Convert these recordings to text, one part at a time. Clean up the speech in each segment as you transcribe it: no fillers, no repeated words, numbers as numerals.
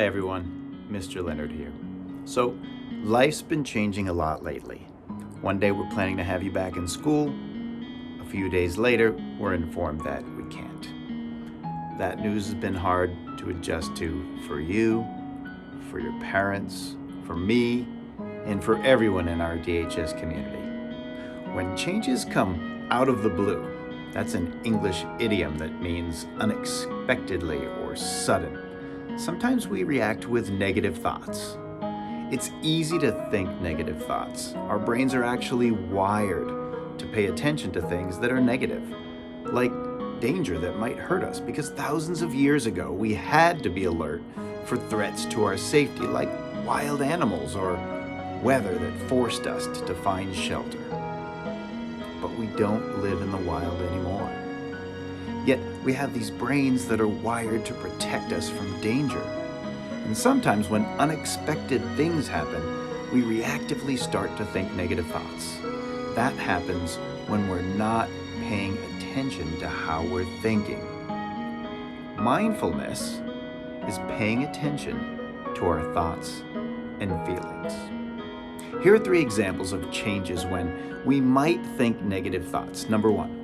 Hi everyone, Mr. Leonard here. So, life's been changing a lot lately. One day we're planning to have you back in school. A few days later, we're informed that we can't. That news has been hard to adjust to for you, for your parents, for me, and for everyone in our DHS community. When changes come out of the blue, that's an English idiom that means unexpectedly or sudden. Sometimes we react with negative thoughts. It's easy to think negative thoughts. Our brains are actually wired to pay attention to things that are negative, like danger that might hurt us, because thousands of years ago we had to be alert for threats to our safety, like wild animals or weather that forced us to find shelter. But we don't live in the wild anymore. Yet we have these brains that are wired to protect us from danger. And sometimes when unexpected things happen, we reactively start to think negative thoughts. That happens when we're not paying attention to how we're thinking. Mindfulness is paying attention to our thoughts and feelings. Here are 3 examples of changes when we might think negative thoughts. Number 1.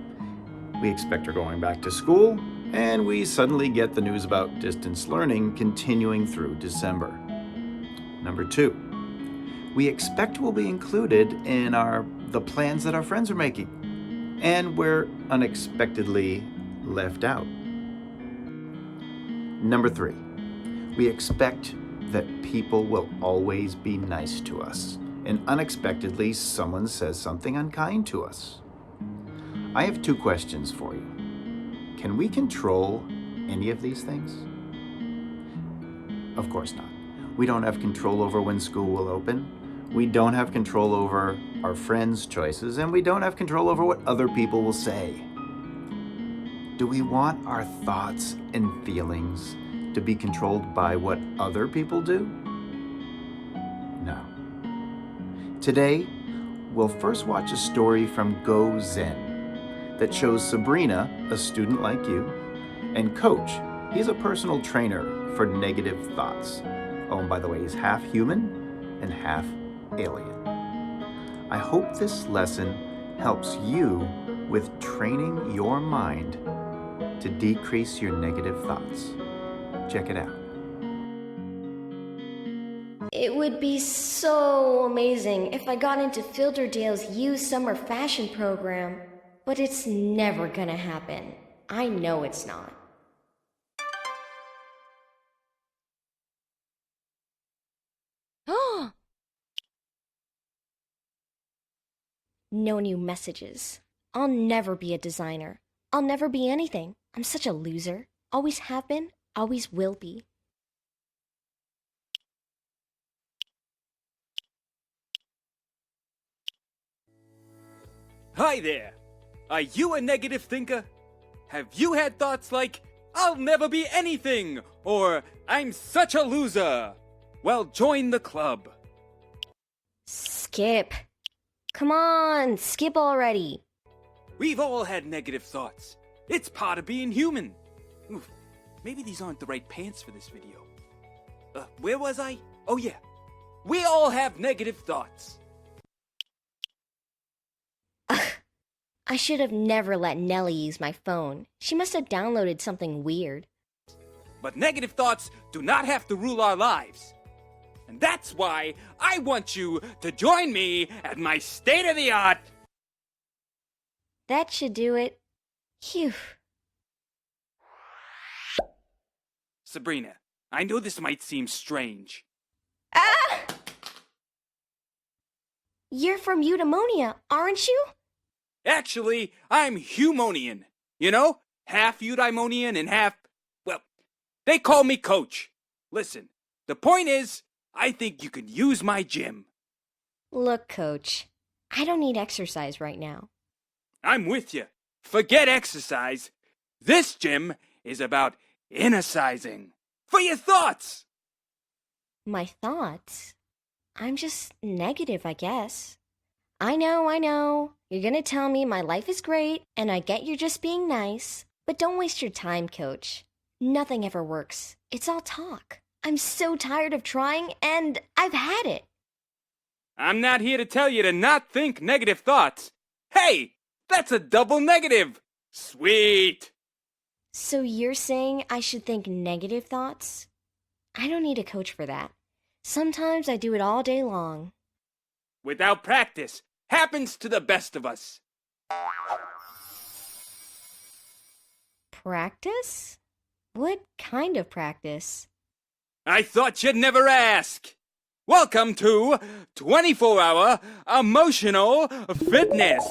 We expect we're going back to school, and we suddenly get the news about distance learning continuing through December. Number 2, we expect we'll be included in the plans that our friends are making, and we're unexpectedly left out. Number 3, we expect that people will always be nice to us, and unexpectedly someone says something unkind to us. I have 2 questions for you. Can we control any of these things? Of course not. We don't have control over when school will open. We don't have control over our friends' choices, and we don't have control over what other people will say. Do we want our thoughts and feelings to be controlled by what other people do? No. Today, we'll first watch a story from Go Zen that shows Sabrina, a student like you, and Coach, he's a personal trainer for negative thoughts. Oh, and by the way, he's half human and half alien. I hope this lesson helps you with training your mind to decrease your negative thoughts. Check it out. It would be so amazing if I got into Filterdale's youth summer fashion program. But it's never gonna happen. I know it's not. No new messages. I'll never be a designer. I'll never be anything. I'm such a loser. Always have been, always will be. Hi there! Are you a negative thinker? Have you had thoughts like, I'll never be anything, or I'm such a loser? Well, join the club. Skip. Come on, skip already. We've all had negative thoughts. It's part of being human. Oof, maybe these aren't the right pants for this video. Where was I? Oh yeah. We all have negative thoughts. I should have never let Nellie use my phone. She must have downloaded something weird. But negative thoughts do not have to rule our lives. And that's why I want you to join me at my state-of-the-art... That should do it. Phew. Sabrina, I know this might seem strange. Ah! You're from Eudaimonia, aren't you? Actually, I'm Humonian. You know, half Eudaimonian and half... Well, they call me Coach. Listen, the point is, I think you could use my gym. Look, Coach, I don't need exercise right now. I'm with you. Forget exercise. This gym is about innercising. For your thoughts! My thoughts? I'm just negative, I guess. I know. You're gonna tell me my life is great, and I get you're just being nice. But don't waste your time, Coach. Nothing ever works. It's all talk. I'm so tired of trying, and I've had it. I'm not here to tell you to not think negative thoughts. Hey, that's a double negative. Sweet. So you're saying I should think negative thoughts? I don't need a coach for that. Sometimes I do it all day long. Without practice, happens to the best of us. Practice? What kind of practice? I thought you'd never ask. Welcome to 24-hour emotional fitness.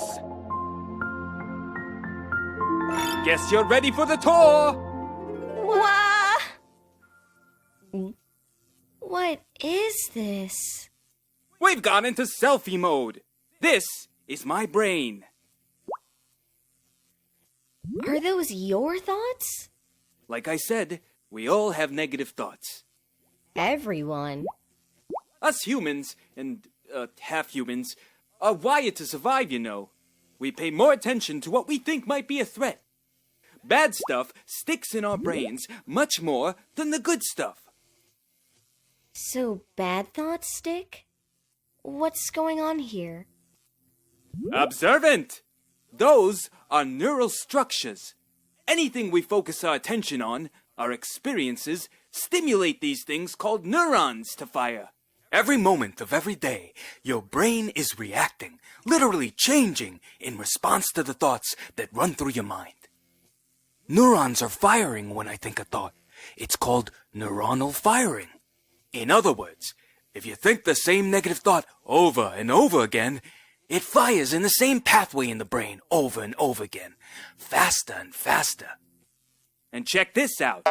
Guess you're ready for the tour. Wah! What is this? We've gone into selfie mode. This is my brain. Are those your thoughts? Like I said, we all have negative thoughts. Everyone. Us humans, and half-humans, are wired to survive, you know. We pay more attention to what we think might be a threat. Bad stuff sticks in our brains much more than the good stuff. So bad thoughts stick? What's going on here? Observant! Those are neural structures. Anything we focus our attention on, our experiences, stimulate these things called neurons to fire. Every moment of every day, your brain is reacting, literally changing in response to the thoughts that run through your mind. Neurons are firing when I think a thought. It's called neuronal firing. In other words, if you think the same negative thought over and over again, it fires in the same pathway in the brain over and over again, faster and faster. And check this out.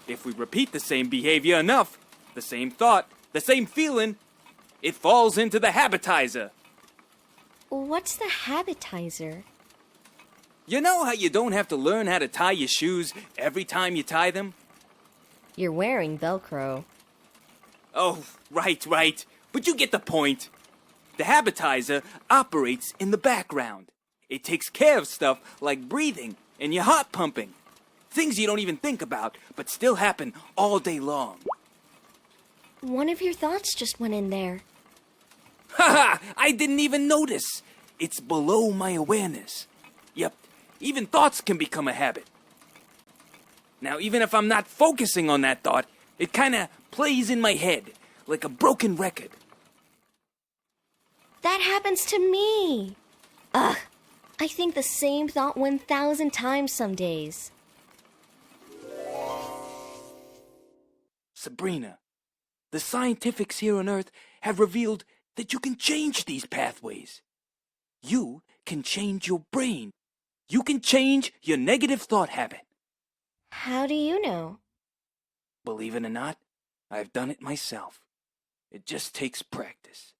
If we repeat the same behavior enough, the same thought, the same feeling, it falls into the habitizer. What's the habitizer? You know how you don't have to learn how to tie your shoes every time you tie them? You're wearing Velcro. Oh, right. But you get the point. The habitizer operates in the background. It takes care of stuff like breathing and your heart pumping. Things you don't even think about, but still happen all day long. One of your thoughts just went in there. Haha! I didn't even notice. It's below my awareness. Yep, even thoughts can become a habit. Now, even if I'm not focusing on that thought, it kinda plays in my head, like a broken record. That happens to me. Ugh, I think the same thought 1,000 times some days. Sabrina, the scientifics here on Earth have revealed that you can change these pathways. You can change your brain. You can change your negative thought habit. How do you know? Believe it or not, I've done it myself. It just takes practice.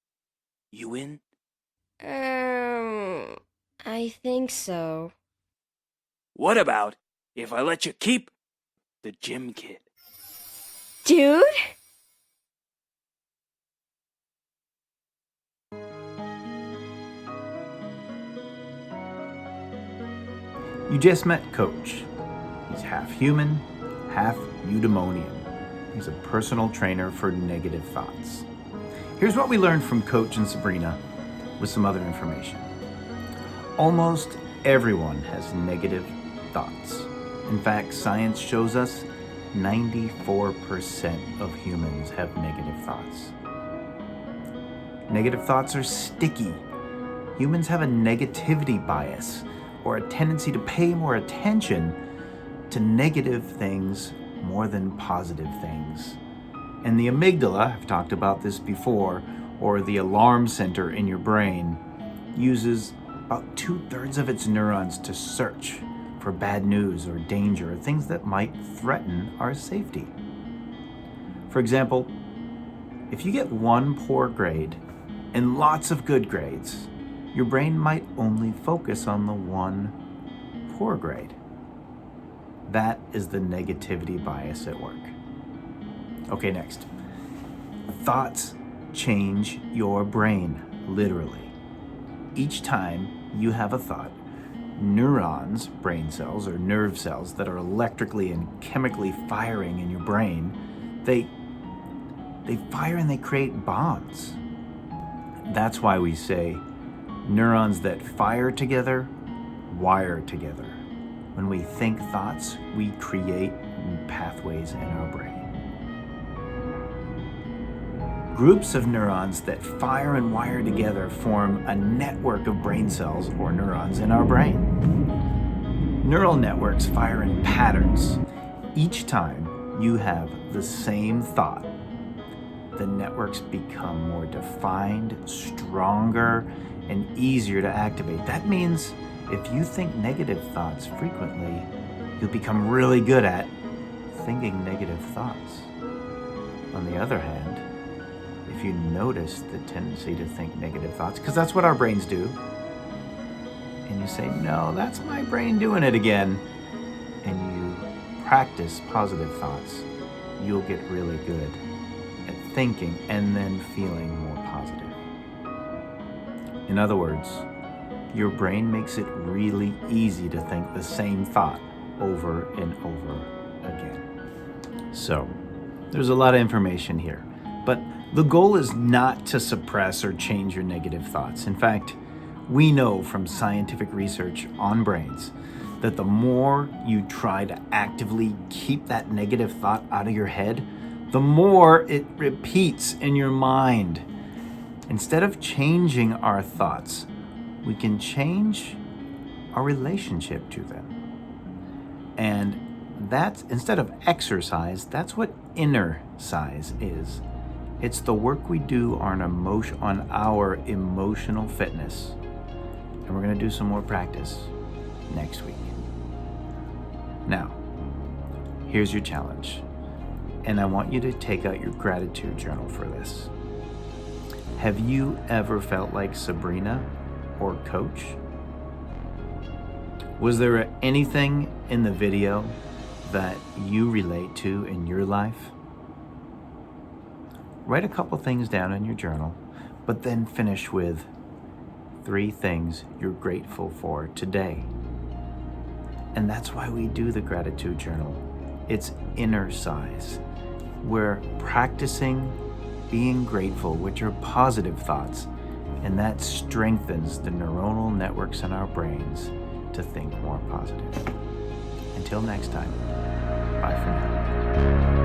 You in? I think so. What about if I let you keep the gym kit? Dude? You just met Coach. He's half human, half eudaimonian. He's a personal trainer for negative thoughts. Here's what we learned from Coach and Sabrina with some other information. Almost everyone has negative thoughts. In fact, science shows us 94% of humans have negative thoughts. Negative thoughts are sticky. Humans have a negativity bias, or a tendency to pay more attention to negative things more than positive things. And the amygdala, I've talked about this before, or the alarm center in your brain, uses about 2/3 of its neurons to search for bad news or danger, or things that might threaten our safety. For example, if you get one poor grade and lots of good grades, your brain might only focus on the one poor grade. That is the negativity bias at work. Okay, next. Thoughts change your brain, literally. Each time you have a thought, neurons, brain cells, or nerve cells that are electrically and chemically firing in your brain, they fire and they create bonds. That's why we say neurons that fire together wire together. When we think thoughts, we create pathways in our brain. Groups of neurons that fire and wire together form a network of brain cells or neurons in our brain. Neural networks fire in patterns. Each time you have the same thought, the networks become more defined, stronger, and easier to activate. That means if you think negative thoughts frequently, you'll become really good at thinking negative thoughts. On the other hand, if you notice the tendency to think negative thoughts, because that's what our brains do, and you say, no, that's my brain doing it again, and you practice positive thoughts, you'll get really good at thinking and then feeling more positive. In other words, your brain makes it really easy to think the same thought over and over again. So, there's a lot of information here, but the goal is not to suppress or change your negative thoughts. In fact, we know from scientific research on brains that the more you try to actively keep that negative thought out of your head, the more it repeats in your mind. Instead of changing our thoughts, we can change our relationship to them. And that's, instead of exercise, that's what inner size is. It's the work we do on our emotional fitness. And we're going to do some more practice next week. Now, here's your challenge. And I want you to take out your gratitude journal for this. Have you ever felt like Sabrina or Coach? Was there anything in the video that you relate to in your life? Write a couple things down in your journal, but then finish with 3 things you're grateful for today. And that's why we do the gratitude journal. It's inner size. We're practicing being grateful with your positive thoughts, and that strengthens the neuronal networks in our brains to think more positive. Until next time, bye for now.